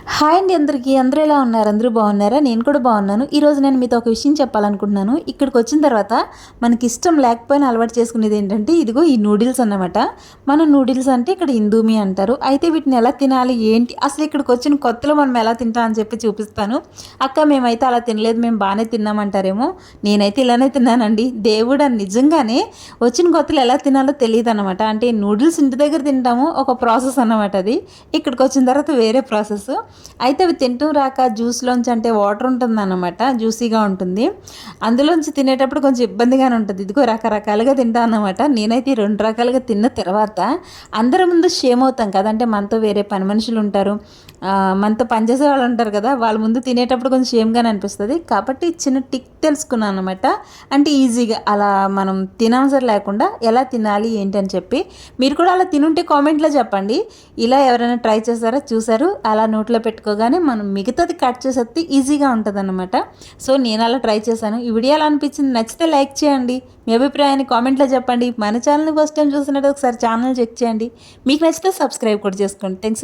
Hi అండి అందరికీ. అందరూ ఎలా ఉన్నారు? అందరూ బాగున్నారా? నేను కూడా బాగున్నాను. ఈరోజు నేను మీతో ఒక విషయం చెప్పాలనుకుంటున్నాను. ఇక్కడికి వచ్చిన తర్వాత మనకి ఇష్టం లేకపోయినా అలవాటు చేసుకునేది ఏంటంటే ఇదిగో ఈ నూడిల్స్ అన్నమాట. మనం నూడిల్స్ అంటే ఇక్కడ ఇందూమి అంటారు. అయితే వీటిని ఎలా తినాలి ఏంటి అసలు ఇక్కడికి వచ్చిన కొత్తలో మనం ఎలా తింటాం అని చెప్పి చూపిస్తాను. అక్క మేమైతే అలా తినలేదు, మేము బాగానే తిన్నామంటారేమో. నేనైతే ఇలానే తిన్నానండి. దేవుడా నిజంగానే వచ్చిన కొత్తలో ఎలా తినాలో తెలియదు అనమాట. అంటే నూడిల్స్ ఇంటి దగ్గర తింటాము, ఒక ప్రాసెస్ అన్నమాట అది. ఇక్కడికి వచ్చిన తర్వాత వేరే ప్రాసెస్. అయితే అవి తింటూ రాక జ్యూస్లోంచి అంటే వాటర్ ఉంటుందన్నమాట, జ్యూసీగా ఉంటుంది. అందులోంచి తినేటప్పుడు కొంచెం ఇబ్బందిగానే ఉంటుంది. ఇదిగో రకరకాలుగా తింటాను అన్నమాట. నేనైతే ఈ 2 రకాలుగా తిన్న తర్వాత అందరి ముందు షేమ్ అవుతాం కదా. అంటే మనతో వేరే పని మనుషులు ఉంటారు, మనతో పనిచేసే వాళ్ళు ఉంటారు కదా, వాళ్ళ ముందు తినేటప్పుడు కొంచెం షేమ్గానే అనిపిస్తుంది. కాబట్టి చిన్న టిక్ తెలుసుకున్నాను అనమాట. అంటే ఈజీగా అలా మనం తినవసరం లేకుండా ఎలా తినాలి ఏంటి అని చెప్పి. మీరు కూడా అలా తినుంటే కామెంట్లో చెప్పండి. ఇలా ఎవరైనా ట్రై చేశారా, చూసారు అలా నోట్లో పెట్టుకోగానే మనం మిగతాది కట్ చేసేస్తే ఈజీగా ఉంటుంది అనమాట. సో నేను అలా ట్రై చేశాను. ఈ వీడియో ఎలా అనిపించింది? నచ్చితే లైక్ చేయండి, మీ అభిప్రాయాన్ని కామెంట్లో చెప్పండి. మన ఛానల్ని ఫస్ట్ టైం చూసినట్టు ఒకసారి ఛానల్ చెక్ చేయండి. మీకు నచ్చితే సబ్స్క్రైబ్ కూడా చేసుకోండి. థ్యాంక్స్.